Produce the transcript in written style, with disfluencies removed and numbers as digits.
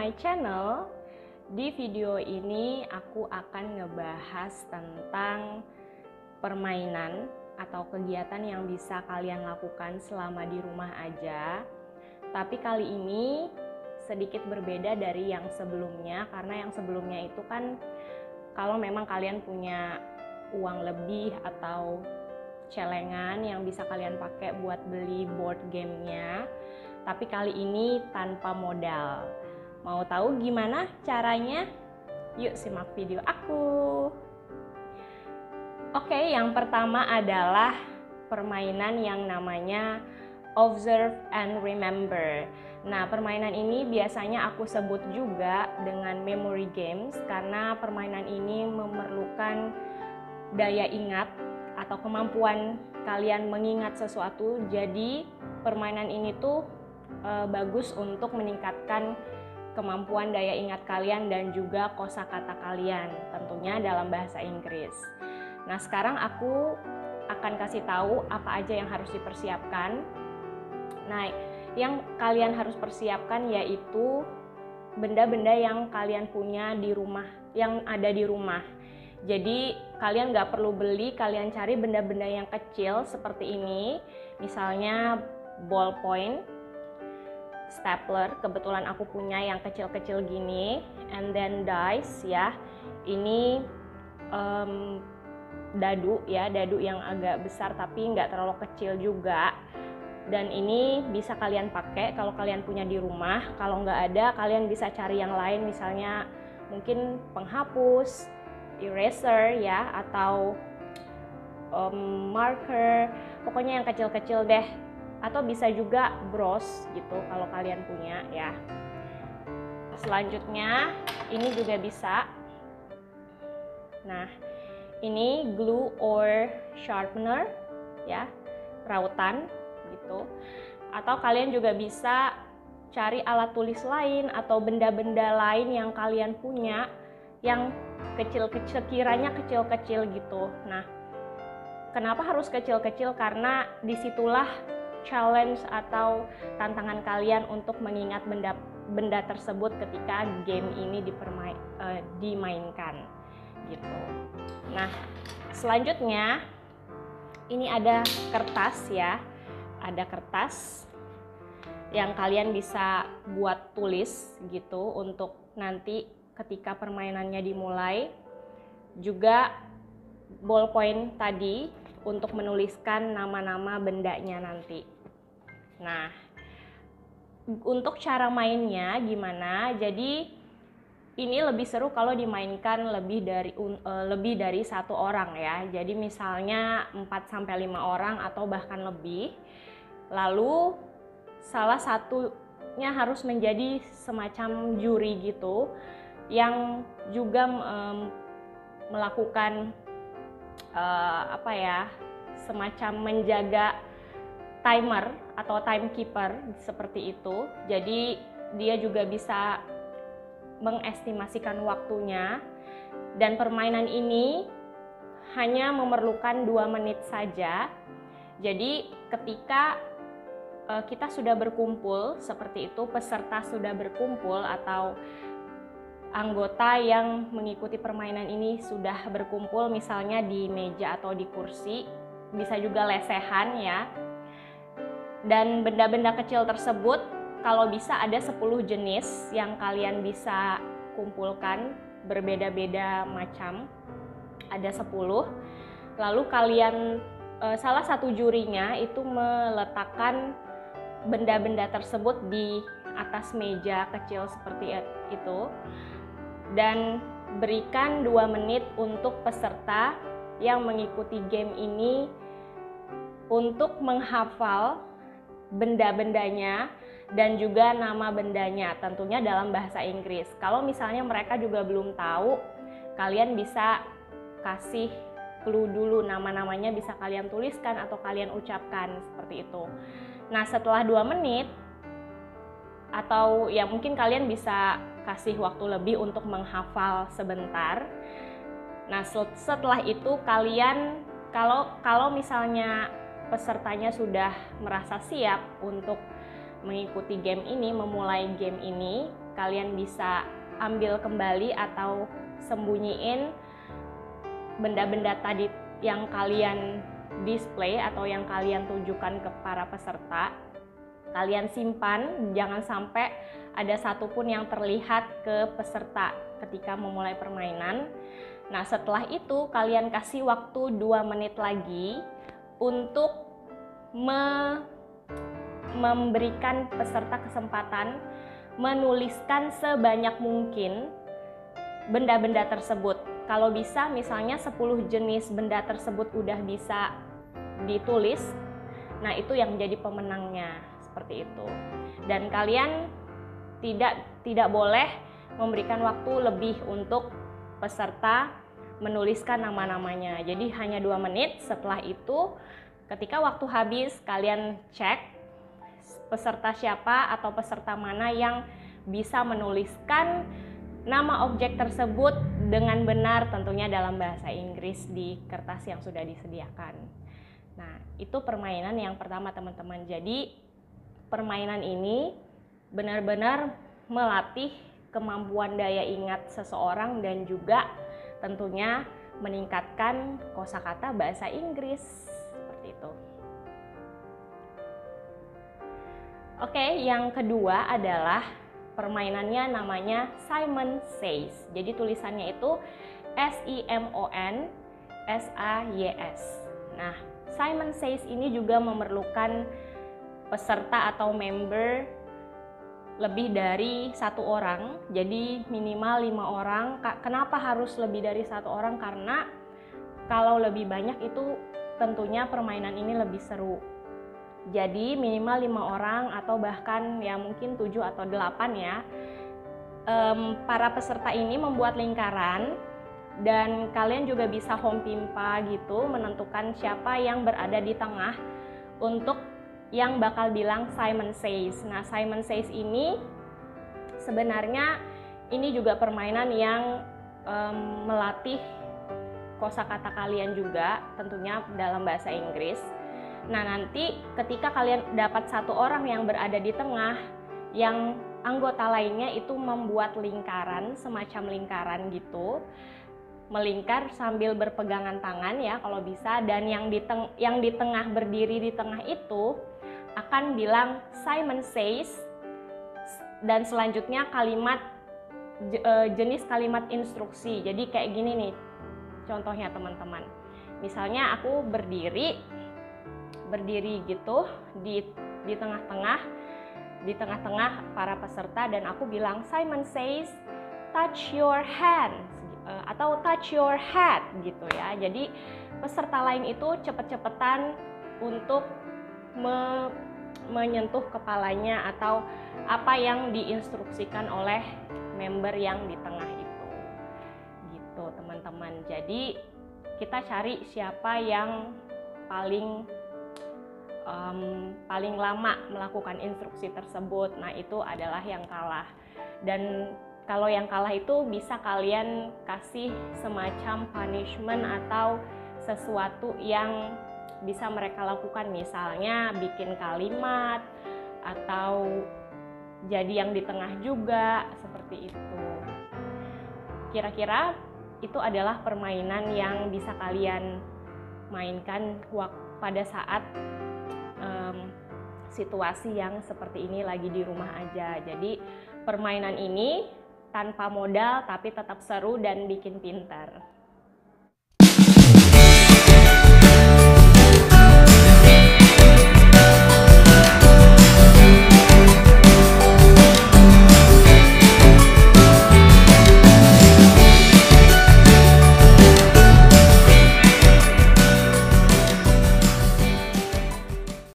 my channel. Di video ini aku akan ngebahas tentang permainan atau kegiatan yang bisa kalian lakukan selama di rumah aja. Tapi kali ini sedikit berbeda dari yang sebelumnya, karena yang sebelumnya itu kan kalau memang kalian punya uang lebih atau celengan yang bisa kalian pakai buat beli board gamenya. Tapi kali ini tanpa modal. Mau tahu gimana caranya? Yuk simak video aku. Oke, yang pertama adalah permainan yang namanya Observe and Remember. Nah, permainan ini biasanya aku sebut juga dengan memory games karena permainan ini memerlukan daya ingat atau kemampuan kalian mengingat sesuatu. Jadi permainan ini tuh bagus untuk meningkatkan kemampuan daya ingat kalian dan juga kosakata kalian, tentunya dalam bahasa Inggris. Nah, sekarang aku akan kasih tahu apa aja yang harus dipersiapkan. Nah, yang kalian harus persiapkan yaitu benda-benda yang kalian punya di rumah, yang ada di rumah. Jadi kalian nggak perlu beli, kalian cari benda-benda yang kecil seperti ini. Misalnya ballpoint, stapler, kebetulan aku punya yang kecil-kecil gini, and then dice ya. Ini dadu ya, dadu yang agak besar tapi nggak terlalu kecil juga. Dan ini bisa kalian pakai kalau kalian punya di rumah. Kalau nggak ada, kalian bisa cari yang lain, misalnya mungkin penghapus, eraser ya, atau marker, pokoknya yang kecil-kecil deh. Atau bisa juga bros gitu kalau kalian punya ya. Selanjutnya ini juga bisa. Nah, ini glue or sharpener ya, rautan gitu. Atau kalian juga bisa cari alat tulis lain atau benda-benda lain yang kalian punya yang kecil-kecil, kiranya kecil-kecil gitu. Nah, kenapa harus kecil-kecil? Karena disitulah challenge atau tantangan kalian untuk mengingat benda tersebut ketika game ini dimainkan gitu. Nah, selanjutnya ini ada kertas ya. Ada kertas yang kalian bisa buat tulis gitu untuk nanti ketika permainannya dimulai. Juga ballpoint tadi untuk menuliskan nama-nama bendanya nanti. Nah, untuk cara mainnya gimana? Jadi ini lebih seru kalau dimainkan lebih dari satu orang ya. Jadi misalnya 4-5 orang atau bahkan lebih. Lalu salah satunya harus menjadi semacam juri gitu yang juga melakukan semacam menjaga timer atau timekeeper seperti itu. Jadi dia juga bisa mengestimasikan waktunya, dan permainan ini hanya memerlukan 2 menit saja. Jadi ketika kita sudah berkumpul seperti itu, peserta sudah berkumpul atau anggota yang mengikuti permainan ini sudah berkumpul, misalnya di meja atau di kursi, bisa juga lesehan ya. Dan benda-benda kecil tersebut kalau bisa ada 10 jenis yang kalian bisa kumpulkan, berbeda-beda macam, ada 10. Lalu kalian salah satu jurinya itu meletakkan benda-benda tersebut di atas meja kecil seperti itu, dan berikan 2 menit untuk peserta yang mengikuti game ini untuk menghafal benda-bendanya dan juga nama bendanya, tentunya dalam bahasa Inggris. Kalau misalnya mereka juga belum tahu, kalian bisa kasih clue dulu, nama-namanya bisa kalian tuliskan atau kalian ucapkan seperti itu. Nah, setelah 2 menit atau ya mungkin kalian bisa kasih waktu lebih untuk menghafal sebentar. Nah, setelah itu kalian kalau misalnya pesertanya sudah merasa siap untuk mengikuti game ini, memulai game ini, kalian bisa ambil kembali atau sembunyiin benda-benda tadi yang kalian display atau yang kalian tunjukkan ke para peserta. Kalian simpan, jangan sampai ada satupun yang terlihat ke peserta ketika memulai permainan. Nah, setelah itu kalian kasih waktu 2 menit lagi untuk memberikan peserta kesempatan menuliskan sebanyak mungkin benda-benda tersebut. Kalau bisa misalnya 10 jenis benda tersebut udah bisa ditulis, nah itu yang jadi pemenangnya, seperti itu. Dan kalian tidak boleh memberikan waktu lebih untuk peserta menuliskan nama-namanya. Jadi hanya 2 menit. Setelah itu ketika waktu habis, kalian cek peserta siapa atau peserta mana yang bisa menuliskan nama objek tersebut dengan benar, tentunya dalam bahasa Inggris di kertas yang sudah disediakan. Nah, itu permainan yang pertama, teman-teman. Jadi permainan ini benar-benar melatih kemampuan daya ingat seseorang dan juga tentunya meningkatkan kosakata bahasa Inggris, seperti itu. Oke, yang kedua adalah permainannya namanya Simon Says. Jadi tulisannya itu SIMON-SAYS. Nah, Simon Says ini juga memerlukan peserta atau member lebih dari 1 orang. Jadi minimal 5 orang. Kenapa harus lebih dari 1 orang? Karena kalau lebih banyak itu tentunya permainan ini lebih seru. Jadi minimal 5 orang atau bahkan ya mungkin 7 atau 8 ya. Para peserta ini membuat lingkaran dan kalian juga bisa home pimpa gitu, menentukan siapa yang berada di tengah untuk yang bakal bilang Simon Says. Nah, Simon Says ini sebenarnya ini juga permainan yang melatih kosakata kalian juga, tentunya dalam bahasa Inggris. Nah, nanti ketika kalian dapat 1 orang yang berada di tengah, yang anggota lainnya itu membuat lingkaran, semacam lingkaran gitu, melingkar sambil berpegangan tangan ya kalau bisa, dan yang di tengah berdiri di tengah itu akan bilang Simon Says, dan selanjutnya kalimat jenis kalimat instruksi. Jadi kayak gini nih contohnya, teman-teman. Misalnya aku berdiri gitu di tengah-tengah para peserta dan aku bilang Simon Says touch your hand atau touch your head gitu ya. Jadi peserta lain itu cepet-cepetan untuk menyentuh kepalanya atau apa yang diinstruksikan oleh member yang di tengah itu. Gitu, teman-teman. Jadi kita cari siapa yang paling lama melakukan instruksi tersebut. Nah, itu adalah yang kalah. Dan kalau yang kalah itu bisa kalian kasih semacam punishment atau sesuatu yang bisa mereka lakukan, misalnya bikin kalimat atau jadi yang di tengah juga, seperti itu. Kira-kira itu adalah permainan yang bisa kalian mainkan pada saat situasi yang seperti ini, lagi di rumah aja. Jadi permainan ini tanpa modal tapi tetap seru dan bikin pintar.